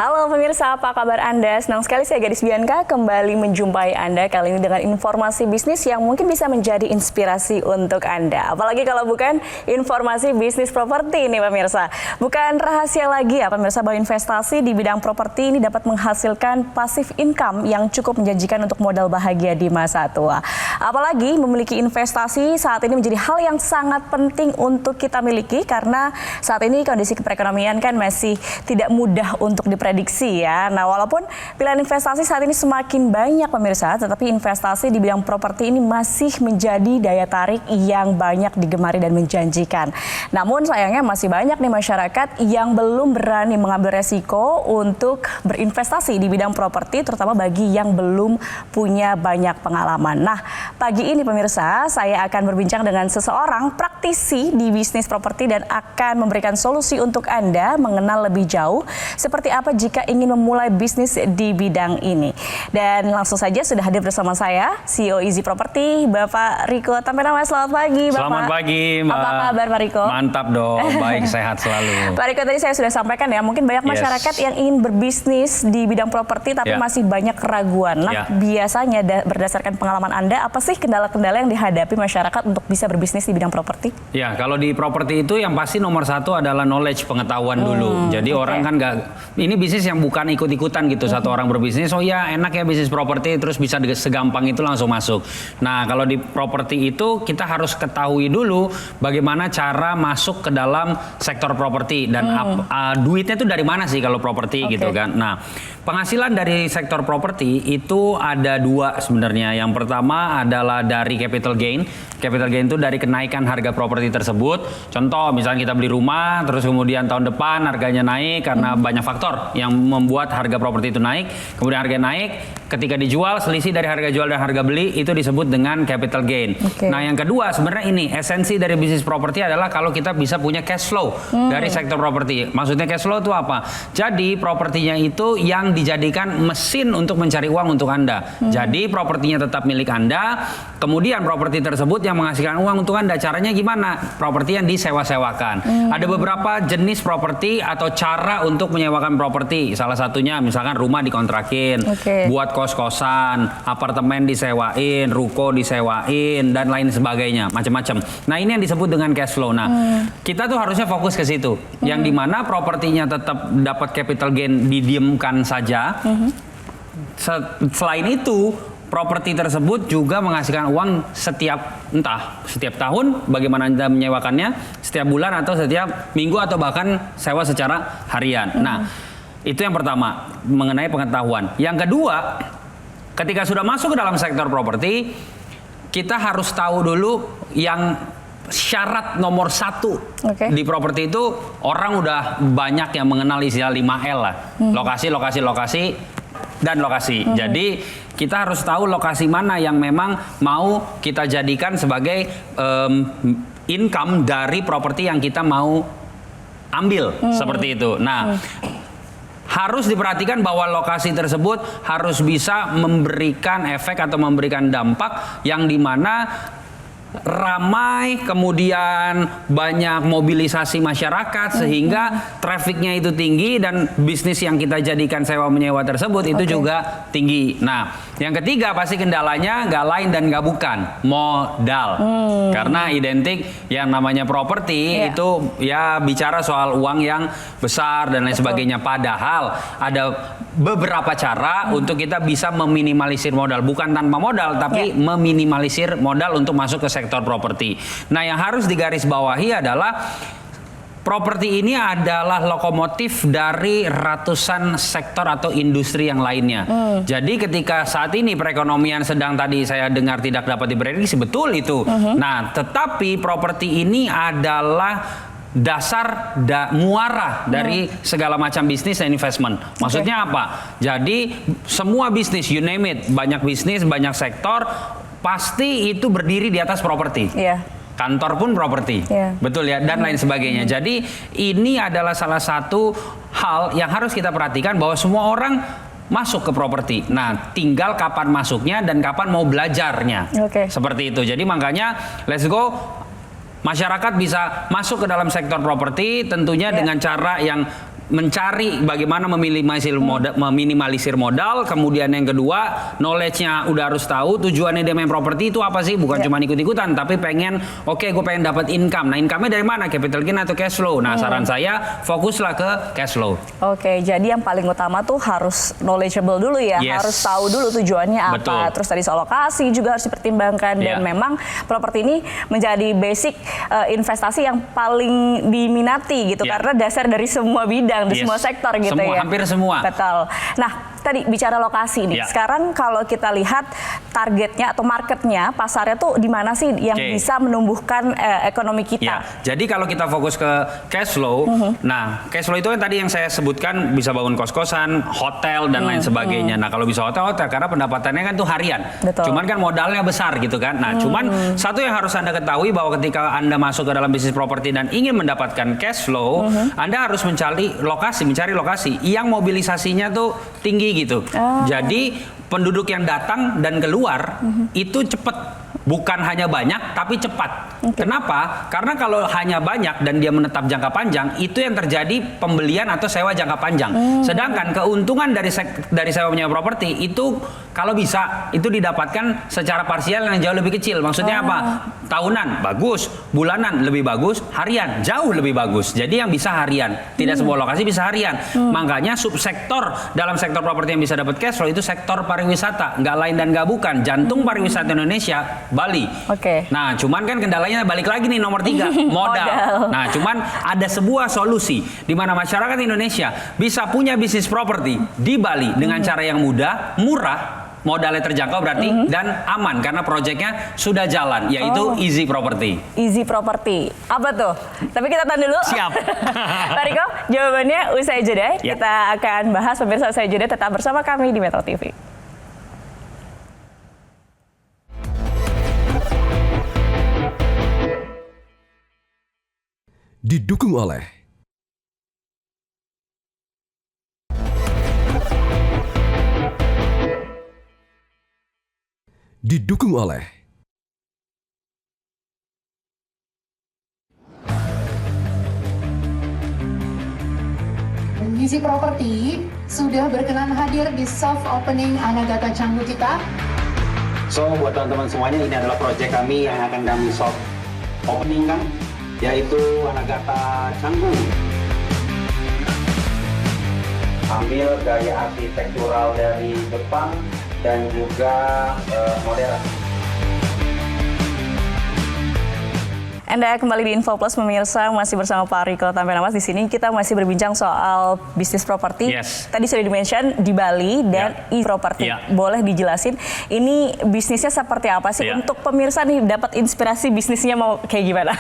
Halo pemirsa, apa kabar Anda? Senang sekali saya Gadis Bianca kembali menjumpai Anda kali ini dengan informasi bisnis yang mungkin bisa menjadi inspirasi untuk Anda. Apalagi kalau bukan informasi bisnis properti ini pemirsa. Bukan rahasia lagi ya pemirsa bahwa investasi di bidang properti ini dapat menghasilkan passive income yang cukup menjanjikan untuk modal bahagia di masa tua. Apalagi memiliki investasi saat ini menjadi hal yang sangat penting untuk kita miliki karena saat ini kondisi perekonomian kan masih tidak mudah untuk diprediksi ya. Nah, walaupun pilihan investasi saat ini semakin banyak pemirsa, tetapi investasi di bidang properti ini masih menjadi daya tarik yang banyak digemari dan menjanjikan. Namun sayangnya masih banyak nih masyarakat yang belum berani mengambil resiko untuk berinvestasi di bidang properti, terutama bagi yang belum punya banyak pengalaman. Nah, pagi ini pemirsa, saya akan berbincang dengan seseorang praktisi di bisnis properti dan akan memberikan solusi untuk Anda mengenal lebih jauh seperti apa jika ingin memulai bisnis di bidang ini. Dan langsung saja sudah hadir bersama saya, CEO Easy Property, Bapak Riko Tampenawa. Selamat pagi, Bapak. Selamat pagi, Mbak. Apa kabar, Pak Riko? Mantap dong, baik, sehat selalu. Pak Riko, tadi saya sudah sampaikan ya, mungkin banyak masyarakat yang ingin berbisnis di bidang properti tapi masih banyak keraguan. Nah, biasanya berdasarkan pengalaman Anda, apa sih kendala-kendala yang dihadapi masyarakat untuk bisa berbisnis di bidang properti? Ya, kalau di properti itu yang pasti nomor satu adalah knowledge, pengetahuan dulu. Jadi orang kan nggak, ini bisnis yang bukan ikut-ikutan gitu. Satu orang berbisnis, oh ya enak ya bisnis properti, terus bisa segampang itu langsung masuk. Nah, kalau di properti itu kita harus ketahui dulu bagaimana cara masuk ke dalam sektor properti dan duitnya itu dari mana sih kalau properti gitu kan. Nah, penghasilan dari sektor properti itu ada dua sebenarnya. Yang pertama adalah dari capital gain. Capital gain itu dari kenaikan harga properti tersebut. Contoh, misalnya kita beli rumah, terus kemudian tahun depan harganya naik karena banyak faktor yang membuat harga properti itu naik. Kemudian harga naik, ketika dijual, selisih dari harga jual dan harga beli itu disebut dengan capital gain. Nah, yang kedua sebenarnya ini esensi dari bisnis properti adalah kalau kita bisa punya cash flow dari sektor properti. Maksudnya cash flow itu apa? Jadi propertinya itu yang dijadikan mesin untuk mencari uang untuk Anda. Jadi propertinya tetap milik Anda, kemudian properti tersebut yang menghasilkan uang untuk Anda. Caranya gimana? Properti yang disewa-sewakan. Ada beberapa jenis properti atau cara untuk menyewakan properti. Salah satunya misalkan rumah dikontrakin, buat kos-kosan, apartemen disewain, ruko disewain, dan lain sebagainya, macam-macam. Nah, ini yang disebut dengan cash flow. Nah, kita tuh harusnya fokus ke situ. Yang dimana propertinya tetap dapat capital gain, didiamkan saja. Selain itu, properti tersebut juga menghasilkan uang setiap tahun, bagaimana Anda menyewakannya, setiap bulan atau setiap minggu atau bahkan sewa secara harian. Nah, itu yang pertama mengenai pengetahuan. Yang kedua, ketika sudah masuk ke dalam sektor properti, kita harus tahu dulu yang syarat nomor satu di properti itu. Orang udah banyak yang mengenal istilah 5L lah. Lokasi, dan lokasi. Jadi kita harus tahu lokasi mana yang memang mau kita jadikan sebagai income dari properti yang kita mau ambil, seperti itu. Nah, harus diperhatikan bahwa lokasi tersebut harus bisa memberikan efek atau memberikan dampak yang dimana ramai, kemudian banyak mobilisasi masyarakat sehingga trafficnya itu tinggi dan bisnis yang kita jadikan sewa menyewa tersebut itu juga tinggi. Nah, yang ketiga pasti kendalanya nggak lain dan nggak bukan modal, karena identik yang namanya properti itu ya bicara soal uang yang besar dan lain sebagainya. Padahal ada beberapa cara untuk kita bisa meminimalisir modal, bukan tanpa modal tapi meminimalisir modal untuk masuk ke sektor properti. Nah, yang harus digarisbawahi adalah properti ini adalah lokomotif dari ratusan sektor atau industri yang lainnya. Jadi ketika saat ini perekonomian sedang tadi saya dengar tidak dapat diprediksi, betul itu. Nah, tetapi properti ini adalah dasar muara dari segala macam bisnis dan investment. Maksudnya apa? Jadi semua bisnis, you name it, banyak bisnis, banyak sektor, pasti itu berdiri di atas properti. Kantor pun properti, betul ya, dan lain sebagainya. Jadi ini adalah salah satu hal yang harus kita perhatikan bahwa semua orang masuk ke properti. Nah, tinggal kapan masuknya dan kapan mau belajarnya. Seperti itu. Jadi makanya let's go. Masyarakat bisa masuk ke dalam sektor properti tentunya dengan cara yang mencari bagaimana meminimalisir modal, kemudian yang kedua knowledge-nya udah harus tahu tujuannya dia main properti itu apa sih, bukan cuma ikut-ikutan tapi pengen gue pengen dapat income. Nah, income-nya dari mana? Capital gain atau cash flow? Nah, saran saya fokuslah ke cash flow. Oke, jadi yang paling utama tuh harus knowledgeable dulu ya, harus tahu dulu tujuannya apa. Betul. Terus tadi soal lokasi juga harus dipertimbangkan dan memang properti ini menjadi basic investasi yang paling diminati gitu karena dasar dari semua bidang, di semua sektor gitu ya. Hampir semua. Betul. Nah, tadi bicara lokasi nih. Sekarang kalau kita lihat targetnya atau marketnya, pasarnya tuh di mana sih yang bisa menumbuhkan ekonomi kita? Jadi kalau kita fokus ke cash flow, nah cash flow itu kan tadi yang saya sebutkan bisa bangun kos-kosan, hotel dan lain sebagainya. Nah kalau bisa hotel karena pendapatannya kan tuh harian. Betul. Cuman kan modalnya besar gitu kan. Nah cuman satu yang harus Anda ketahui bahwa ketika Anda masuk ke dalam bisnis properti dan ingin mendapatkan cash flow, Anda harus mencari lokasi yang mobilisasinya tuh tinggi gitu. Jadi penduduk yang datang dan keluar itu cepat. Bukan hanya banyak, tapi cepat. Kenapa? Karena kalau hanya banyak dan dia menetap jangka panjang, itu yang terjadi pembelian atau sewa jangka panjang. Sedangkan keuntungan dari sewa menyewa properti itu kalau bisa itu didapatkan secara parsial yang jauh lebih kecil. Maksudnya apa? Tahunan bagus, bulanan lebih bagus, harian jauh lebih bagus. Jadi yang bisa harian, tidak semua lokasi bisa harian. Makanya subsektor dalam sektor properti yang bisa dapat cash flow itu sektor pariwisata, nggak lain dan nggak bukan. Jantung pariwisata Indonesia Bali. Nah, cuman kan kendalanya balik lagi nih nomor 3, modal. Nah, cuman ada sebuah solusi di mana masyarakat Indonesia bisa punya bisnis properti di Bali dengan cara yang mudah, murah, modalnya terjangkau berarti dan aman karena proyeknya sudah jalan, yaitu Easy Property. Easy Property. Apa tuh? Tapi kita tahan dulu. Siap. Pak Riko, jawabannya usai jeda. Kita akan bahas, pemirsa, usai jeda, tetap bersama kami di Metro TV. Didukung oleh Easy Property sudah berkenan hadir di soft opening Anagata Canggu kita. So, buat teman-teman semuanya, ini adalah proyek kami yang akan kami soft opening kan, yaitu Anagata Canggu. Ambil gaya arsitektural dari Jepang dan juga modern. Anda kembali di Info Plus, pemirsa, masih bersama Pak Riko Tampenamas. Di sini kita masih berbincang soal bisnis properti. Tadi sudah di-mention di Bali dan e-property. Boleh dijelasin ini bisnisnya seperti apa sih untuk pemirsa nih dapat inspirasi bisnisnya mau kayak gimana?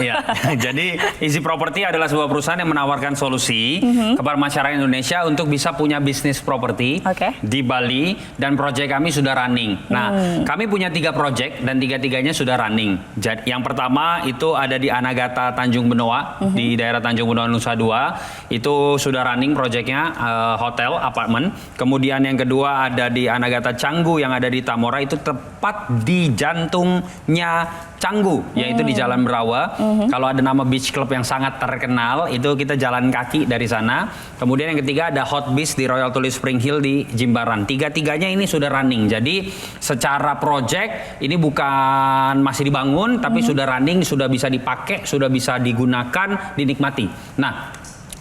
Jadi Easy Property adalah sebuah perusahaan yang menawarkan solusi kepada masyarakat Indonesia untuk bisa punya bisnis properti di Bali dan proyek kami sudah running. Nah, kami punya 3 proyek dan 3-tiganya sudah running. Jadi yang pertama itu ada di Anagata Tanjung Benoa, di daerah Tanjung Benoa Nusa Dua, itu sudah running proyeknya, hotel, apartemen. Kemudian yang kedua ada di Anagata Canggu yang ada di Tamora, itu tepat di jantungnya Canggu, yaitu di Jalan Berawa. Kalau ada nama beach club yang sangat terkenal, itu kita jalan kaki dari sana. Kemudian yang ketiga ada Hot Beach di Royal Tulip Spring Hill di Jimbaran. 3-tiganya ini sudah running. Jadi secara project ini bukan masih dibangun, tapi sudah running, sudah bisa dipakai, sudah bisa digunakan, dinikmati. Nah,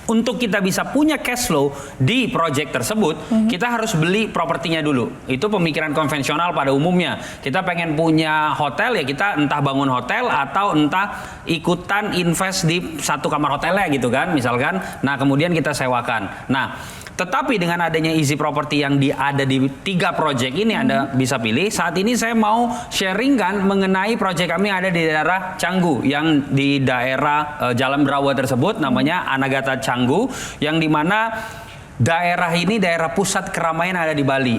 untuk kita bisa punya cash flow di project tersebut, kita harus beli propertinya dulu. Itu pemikiran konvensional pada umumnya. Kita pengen punya hotel, ya kita entah bangun hotel atau entah ikutan invest di satu kamar hotelnya gitu kan, misalkan. Nah, kemudian kita sewakan. Nah, tetapi dengan adanya Easy Property yang ada di 3 project ini, Anda bisa pilih. Saat ini saya mau sharingkan mengenai project kami yang ada di daerah Canggu, yang di daerah Jalan Berawa tersebut, namanya Anagata Canggu, yang dimana daerah ini daerah pusat keramaian ada di Bali.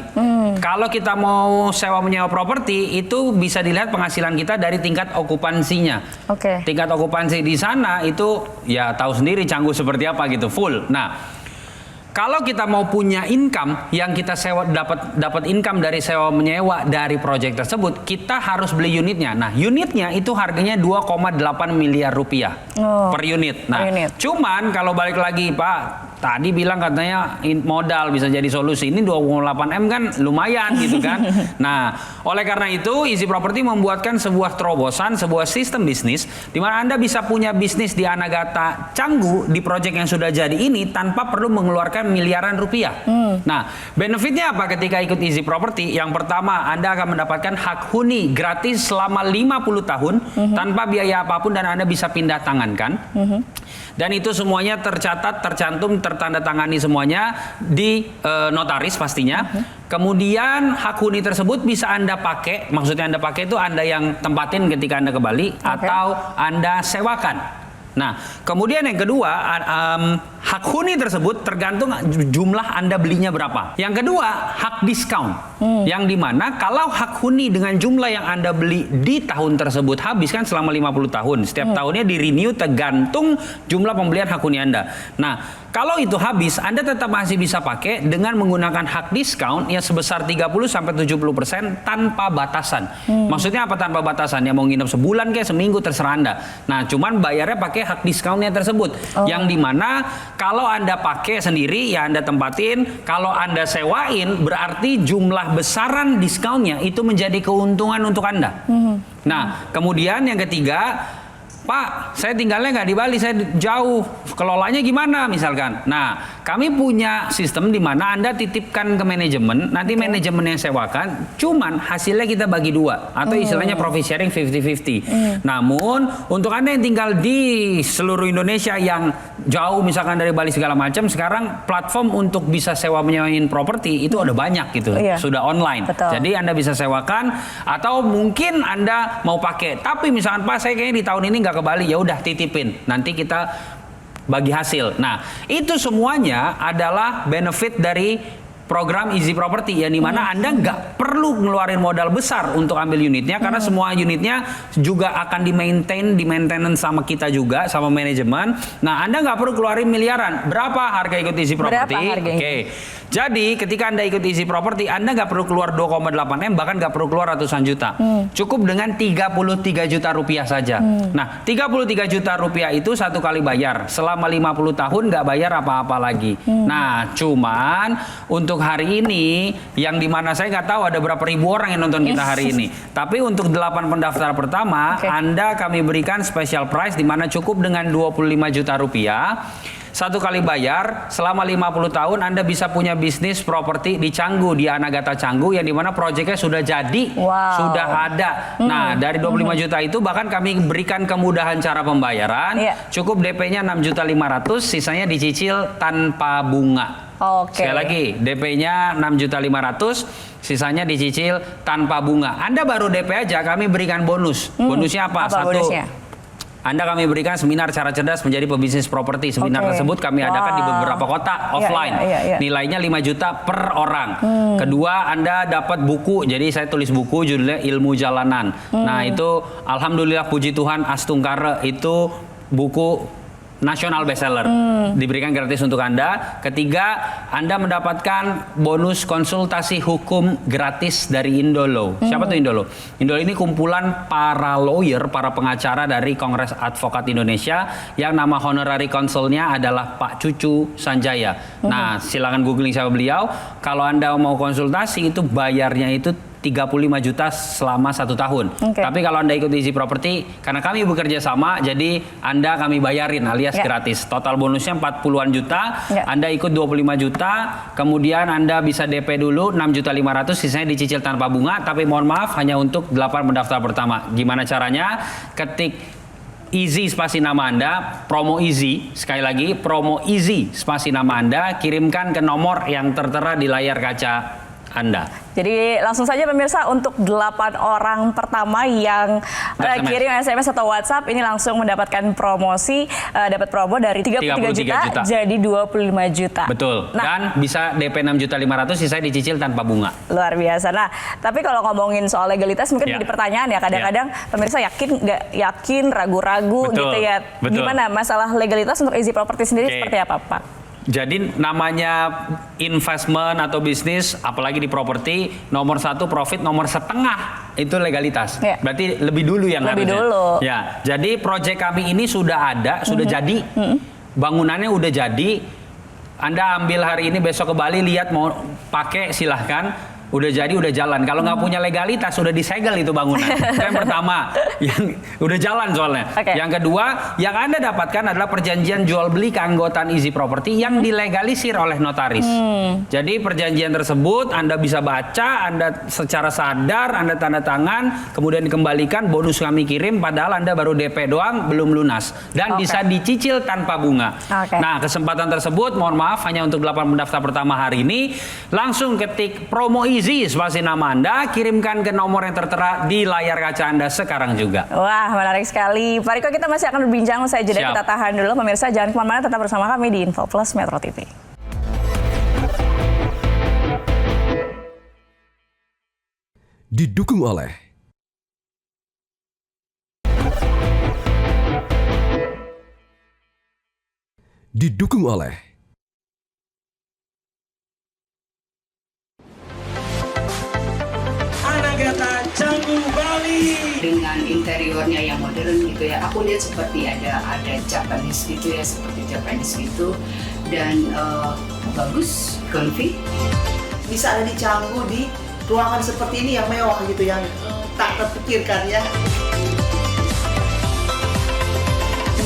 Kalau kita mau sewa menyewa properti, itu bisa dilihat penghasilan kita dari tingkat okupansinya. Tingkat okupansi di sana itu ya tahu sendiri Canggu seperti apa gitu, full. Nah, kalau kita mau punya income yang kita sewa, dapat income dari sewa menyewa dari proyek tersebut, kita harus beli unitnya. Nah, unitnya itu harganya 2,8 miliar rupiah per unit. Nah, cuman kalau balik lagi Pak, tadi bilang katanya modal bisa jadi solusi. Ini 2,8M kan lumayan gitu kan. Nah, oleh karena itu Easy Property membuatkan sebuah terobosan, sebuah sistem bisnis di mana Anda bisa punya bisnis di Anagata Canggu di proyek yang sudah jadi ini tanpa perlu mengeluarkan miliaran rupiah. Nah, benefitnya apa ketika ikut Easy Property? Yang pertama, Anda akan mendapatkan hak huni gratis selama 50 tahun tanpa biaya apapun dan Anda bisa pindah tangankan. Dan itu semuanya tercatat, tercantum, tertandatangani semuanya di notaris pastinya. Kemudian hak huni tersebut bisa Anda pakai, maksudnya Anda pakai itu Anda yang tempatin ketika Anda ke Bali atau Anda sewakan. Nah, kemudian yang kedua, hak huni tersebut tergantung jumlah Anda belinya berapa. Yang kedua, hak diskon. Yang dimana kalau hak huni dengan jumlah yang Anda beli di tahun tersebut habis kan selama 50 tahun. Setiap tahunnya di-renew tergantung jumlah pembelian hak huni Anda. Nah, kalau itu habis, Anda tetap masih bisa pakai dengan menggunakan hak diskon yang sebesar 30-70% tanpa batasan. Maksudnya apa tanpa batasan? Ya mau nginep sebulan kayak seminggu terserah Anda. Nah, cuman bayarnya pakai hak diskonnya tersebut. Yang dimana kalau Anda pakai sendiri ya Anda tempatin, kalau Anda sewain berarti jumlah besaran diskonnya itu menjadi keuntungan untuk Anda. Nah, kemudian yang ketiga, Pak, saya tinggalnya nggak di Bali, saya jauh. Kelolanya gimana misalkan? Nah, kami punya sistem di mana Anda titipkan ke manajemen, nanti manajemen yang sewakan, cuman hasilnya kita bagi dua. Atau istilahnya profit sharing 50-50. Namun, untuk Anda yang tinggal di seluruh Indonesia yang jauh misalkan dari Bali segala macam, sekarang platform untuk bisa sewa menyewain properti itu ada banyak gitu. Sudah online. Betul. Jadi Anda bisa sewakan atau mungkin Anda mau pakai. Tapi misalkan Pak, saya kayaknya di tahun ini nggak ke Bali, ya udah titipin. Nanti kita bagi hasil. Nah, itu semuanya adalah benefit dari program Easy Property yang dimana Anda nggak perlu ngeluarin modal besar untuk ambil unitnya karena semua unitnya juga akan di maintenance sama kita juga, sama manajemen. Nah, Anda nggak perlu keluarin miliaran. Berapa harga ikut Easy Property? Oke. Jadi ketika Anda ikut Easy Property, Anda nggak perlu keluar 2,8M, bahkan nggak perlu keluar ratusan juta. Cukup dengan 33 juta rupiah saja. Nah, 33 juta rupiah itu satu kali bayar. Selama 50 tahun nggak bayar apa-apa lagi. Nah, cuman untuk hari ini, yang dimana saya nggak tahu ada berapa ribu orang yang nonton kita hari ini. Tapi untuk 8 pendaftar pertama, Anda kami berikan special price di mana cukup dengan 25 juta rupiah. Satu kali bayar, selama 50 tahun Anda bisa punya bisnis properti di Canggu, di Anagata Canggu, yang dimana proyeknya sudah jadi, sudah ada. Nah, dari 25 juta itu bahkan kami berikan kemudahan cara pembayaran, cukup DP-nya 6.500.000, sisanya dicicil tanpa bunga. Sekali lagi, DP-nya 6.500.000, sisanya dicicil tanpa bunga. Anda baru DP aja, kami berikan bonus. Bonusnya apa? Satu, bonusnya? Anda kami berikan seminar cara cerdas menjadi pebisnis properti. Seminar tersebut kami adakan di beberapa kota offline. Nilainya 5 juta per orang. Kedua, Anda dapat buku. Jadi saya tulis buku judulnya Ilmu Jalanan. Nah, itu alhamdulillah puji Tuhan Astungkara itu buku nasional bestseller, diberikan gratis untuk Anda. Ketiga, Anda mendapatkan bonus konsultasi hukum gratis dari Indolo. Siapa tuh Indolo? Indolo ini kumpulan para lawyer, para pengacara dari Kongres Advokat Indonesia yang nama honorary consulnya adalah Pak Cucu Sanjaya. Nah, silakan googling siapa beliau. Kalau Anda mau konsultasi itu bayarnya itu 35 juta selama 1 tahun. Tapi kalau Anda ikut Easy Property, karena kami bekerja sama, jadi Anda kami bayarin alias gratis. Total bonusnya 40-an juta, Anda ikut 25 juta, kemudian Anda bisa DP dulu 6.500.000, sisanya dicicil tanpa bunga, tapi mohon maaf hanya untuk 8 pendaftar pertama. Gimana caranya? Ketik Easy spasi nama Anda, promo Easy, sekali lagi promo Easy spasi nama Anda, kirimkan ke nomor yang tertera di layar kaca Anda. Jadi langsung saja pemirsa, untuk 8 orang pertama yang kirim SMS atau WhatsApp ini langsung mendapatkan promosi, dapat promo dari 33 juta jadi 25 juta. Betul. Nah, dan bisa DP 6.500.000, sisanya dicicil tanpa bunga. Luar biasa. Nah, tapi kalau ngomongin soal legalitas mungkin jadi pertanyaan ya, kadang-kadang pemirsa nggak yakin, ragu-ragu gitu ya. Gimana masalah legalitas untuk Easy Property sendiri seperti apa, Pak? Jadi namanya investment atau bisnis, apalagi di properti, nomor 1 profit, nomor setengah itu legalitas. Berarti lebih dulu yang harusnya. Ya, jadi proyek kami ini sudah ada, sudah jadi, bangunannya udah jadi, Anda ambil hari ini, besok ke Bali, lihat mau pakai silahkan. Udah jadi, udah jalan. Kalau nggak punya legalitas, udah disegel itu bangunan. Itu yang pertama, yang udah jalan soalnya. Oke. Yang kedua, yang Anda dapatkan adalah perjanjian jual beli keanggotaan Easy Property yang dilegalisir oleh notaris. Jadi perjanjian tersebut Anda bisa baca, Anda secara sadar, Anda tanda tangan, kemudian dikembalikan, bonus kami kirim, padahal Anda baru DP doang, belum lunas. Dan Oke. bisa dicicil tanpa bunga. Oke. Nah, kesempatan tersebut, mohon maaf, hanya untuk 8 pendaftar pertama hari ini. Langsung ketik promo Easy, spasi nama Anda, kirimkan ke nomor yang tertera di layar kaca Anda sekarang juga. Wah, menarik sekali. Pak Riko, kita masih akan berbincang usai jeda. Siap. Kita tahan dulu. Pemirsa, jangan kemana-mana, tetap bersama kami di Info Plus Metro TV. Didukung oleh Anagata Canggu Bali. Dengan interiornya yang modern gitu ya, aku lihat seperti ada Japanese gitu ya, seperti Japanese gitu, dan bagus, comfy. Bisa ada di Canggu di ruangan seperti ini yang mewah gitu, yang tak terpikirkan ya.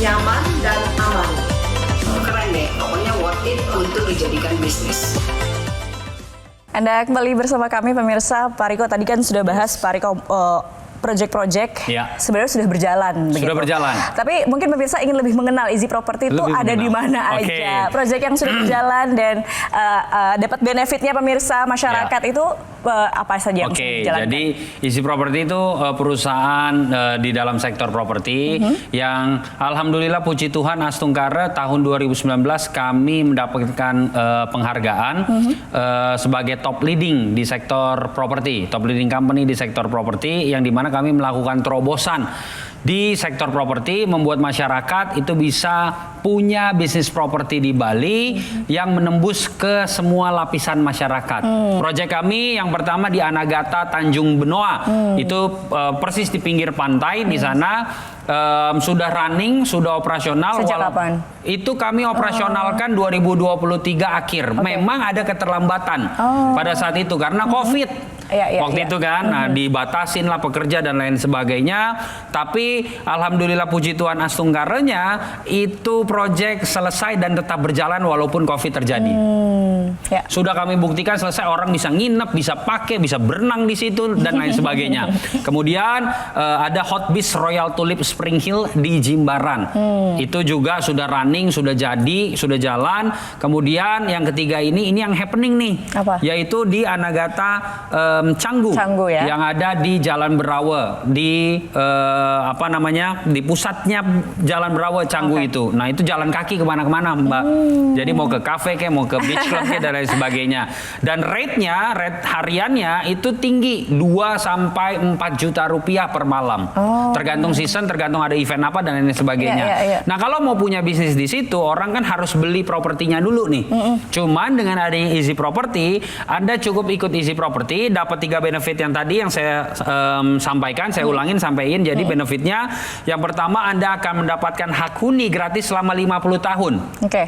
Nyaman dan aman. Keren deh, pokoknya worth it untuk dijadikan bisnis. Anda kembali bersama kami, pemirsa. Pak Riko tadi kan sudah bahas, Pak Riko, project-project Ya. sebenarnya sudah berjalan. Sudah berjalan. Tapi mungkin pemirsa ingin lebih mengenal Easy Property itu Lebih ada di mengenal. mana Oke. aja. Project yang sudah berjalan dan dapat benefitnya pemirsa, masyarakat Ya. itu apa saja yang sudah Oke, dijalankan? jadi Easy Property itu perusahaan di dalam sektor properti yang alhamdulillah puji Tuhan Astungkara tahun 2019 kami mendapatkan penghargaan sebagai top leading di sektor properti, top leading company di sektor properti, yang dimana kami melakukan terobosan di sektor properti, membuat masyarakat itu bisa punya bisnis properti di Bali yang menembus ke semua lapisan masyarakat. Proyek kami yang pertama di Anagata Tanjung Benoa, itu persis di pinggir pantai di sana. Sudah running, sudah operasional. Sejak kapan? Itu kami operasionalkan 2023 akhir. Memang ada keterlambatan pada saat itu karena COVID. Waktu itu kan, nah, dibatasin lah pekerja dan lain sebagainya. Tapi alhamdulillah puji Tuhan Astungkaranya itu proyek selesai dan tetap berjalan walaupun COVID terjadi. Ya. Sudah kami buktikan selesai, orang bisa nginep, bisa pakai, bisa berenang di situ dan lain sebagainya. Kemudian ada Hot Beach Royal Tulip Spring Hill di Jimbaran. Itu juga sudah running, sudah jadi, sudah jalan. Kemudian yang ketiga ini yang happening nih. Apa? Yaitu di Anagata Canggu, Canggu ya. yang ada di Jalan Berawa, di di pusatnya Jalan Berawa Canggu itu. Nah, itu jalan kaki kemana-kemana, Mbak. Jadi mau ke kafe kayak, mau ke beach club kayak, dan lain sebagainya. Dan rate hariannya itu tinggi, 2 sampai 4 juta rupiah per malam. Tergantung season, tergantung ada event apa dan lain sebagainya. Ya. Nah, kalau mau punya bisnis di situ, orang kan harus beli propertinya dulu nih. Cuman dengan adanya Easy Property, Anda cukup ikut Easy Property, dapat 3 benefit yang tadi yang saya sampaikan, saya sampaikan. Jadi benefitnya yang pertama, Anda akan mendapatkan hak huni gratis selama 50 tahun. Oke.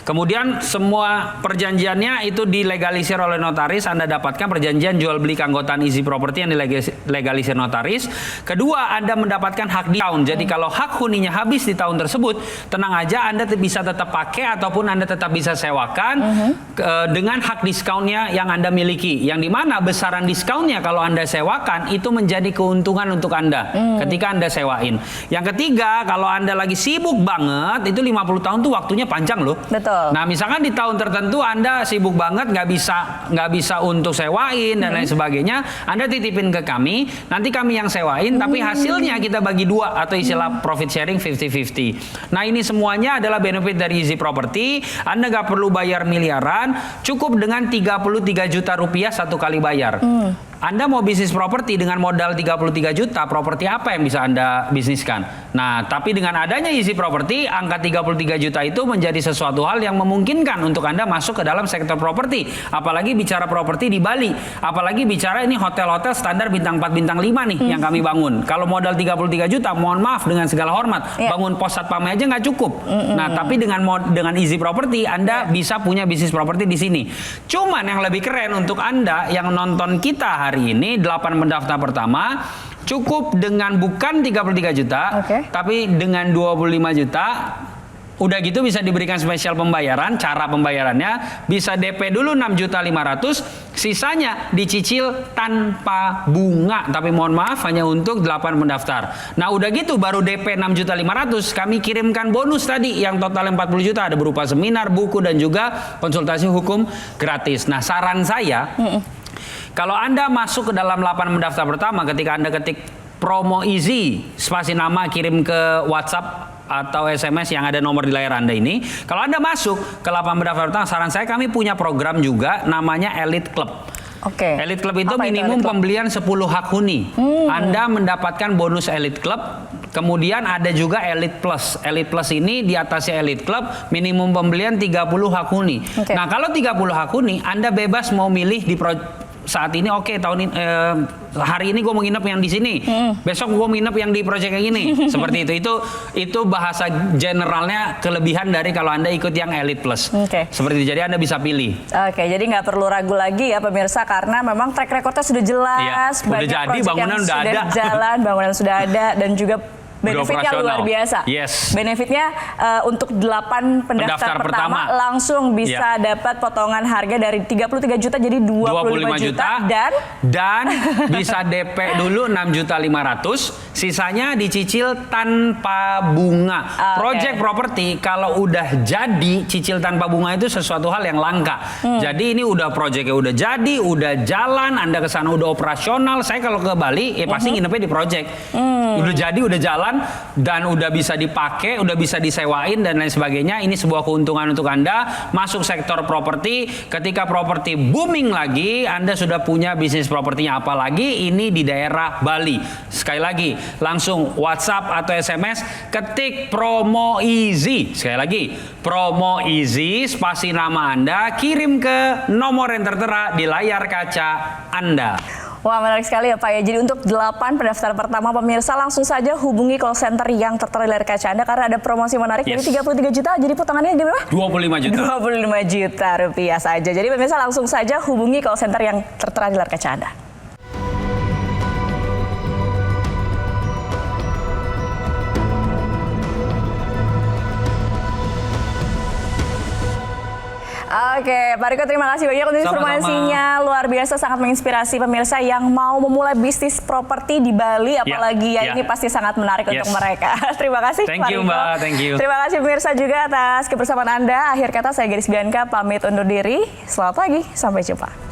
Kemudian semua perjanjiannya itu dilegalisir oleh notaris. Anda dapatkan perjanjian jual beli keanggotaan Easy Property yang dilegalisir notaris. Kedua, Anda mendapatkan hak diskon. Jadi kalau hak huninya habis di tahun tersebut, tenang aja, Anda bisa tetap pakai ataupun Anda tetap bisa sewakan dengan hak diskonnya yang Anda miliki. Yang dimana besaran diskonnya kalau Anda sewakan itu menjadi keuntungan untuk Anda ketika Anda sewain. Yang ketiga, kalau Anda lagi sibuk banget, itu 50 tahun tuh waktunya panjang loh. Betul. Nah, misalkan di tahun tertentu Anda sibuk banget, nggak bisa untuk sewain dan lain sebagainya, Anda titipin ke kami, nanti kami yang sewain, tapi hasilnya kita bagi 2 atau istilah profit sharing 50-50. Nah, ini semuanya adalah benefit dari Easy Property. Anda nggak perlu bayar miliaran, cukup dengan 33 juta rupiah satu kali bayar. Anda mau bisnis properti dengan modal 33 juta, properti apa yang bisa Anda bisniskan? Nah, tapi dengan adanya Easy Property, angka 33 juta itu menjadi sesuatu hal yang memungkinkan untuk Anda masuk ke dalam sektor properti. Apalagi bicara properti di Bali. Apalagi bicara ini hotel-hotel standar bintang 4, bintang 5 nih yang kami bangun. Kalau modal 33 juta, mohon maaf dengan segala hormat, bangun pos satpam aja nggak cukup. Nah, tapi dengan Easy Property, Anda bisa punya bisnis properti di sini. Cuman yang lebih keren untuk Anda yang nonton kita hari ini 8 pendaftar pertama cukup dengan bukan 33 juta tapi dengan 25 juta. Udah gitu bisa diberikan spesial pembayaran. Cara pembayarannya bisa DP dulu 6.500.000, sisanya dicicil tanpa bunga. Tapi mohon maaf hanya untuk 8 pendaftar. Nah udah gitu baru DP 6.500.000 kami kirimkan bonus tadi yang total 40 juta. Ada berupa seminar, buku dan juga konsultasi hukum gratis. Nah saran saya, kalau Anda masuk ke dalam 8 pendaftar pertama, ketika Anda ketik promo Easy, spasi nama, kirim ke WhatsApp atau SMS yang ada nomor di layar Anda ini. Kalau Anda masuk ke 8 pendaftar pertama, saran saya kami punya program juga namanya Elite Club. Elite Club itu minimum pembelian 10 hak huni. Anda mendapatkan bonus Elite Club. Kemudian ada juga Elite Plus. Elite Plus ini di atasnya Elite Club, minimum pembelian 30 hak huni. Nah, kalau 30 hak huni, Anda bebas mau milih di saat ini tahun ini hari ini gue mau nginep yang di sini, besok gue mau nginep yang di proyek yang ini. Seperti itu bahasa generalnya kelebihan dari kalau Anda ikut yang Elite Plus. Seperti itu, jadi Anda bisa pilih. Jadi nggak perlu ragu lagi ya pemirsa, karena memang track recordnya sudah jelas, udah jadi, bangunan udah ada, jalan, bangunan sudah ada, dan juga benefitnya luar biasa. Benefitnya untuk 8 pendaftar pertama langsung bisa dapat potongan harga dari 33 juta jadi 25 juta dan bisa DP dulu 6.500.000, sisanya dicicil tanpa bunga. Project properti kalau udah jadi cicil tanpa bunga itu sesuatu hal yang langka. Jadi ini udah projectnya udah jadi, udah jalan, Anda kesana udah operasional. Saya kalau ke Bali pasti nginepnya di project. Udah jadi, udah jalan, dan udah bisa dipakai, udah bisa disewain dan lain sebagainya. Ini sebuah keuntungan untuk Anda masuk sektor properti. Ketika properti booming lagi, Anda sudah punya bisnis propertinya, apalagi ini di daerah Bali. Sekali lagi, langsung WhatsApp atau SMS ketik promo Easy. Sekali lagi, promo Easy, spasi nama Anda, kirim ke nomor yang tertera di layar kaca Anda. Wah, menarik sekali ya Pak ya. Jadi untuk 8 pendaftar pertama pemirsa langsung saja hubungi call center yang tertera di layar kaca Anda karena ada promosi menarik. Jadi 33 juta, jadi potongannya di berapa? 25 juta. 25 juta rupiah saja. Jadi pemirsa langsung saja hubungi call center yang tertera di layar kaca Anda. Oke, Pak Riko, terima kasih banyak untuk informasinya. Luar biasa, sangat menginspirasi pemirsa yang mau memulai bisnis properti di Bali, apalagi ini pasti sangat menarik untuk mereka. Terima kasih, Pak Riko. Thank you, Mbak. Thank you. Terima kasih pemirsa juga atas kebersamaan Anda. Akhir kata saya Gadis Bianca pamit undur diri. Selamat pagi, sampai jumpa.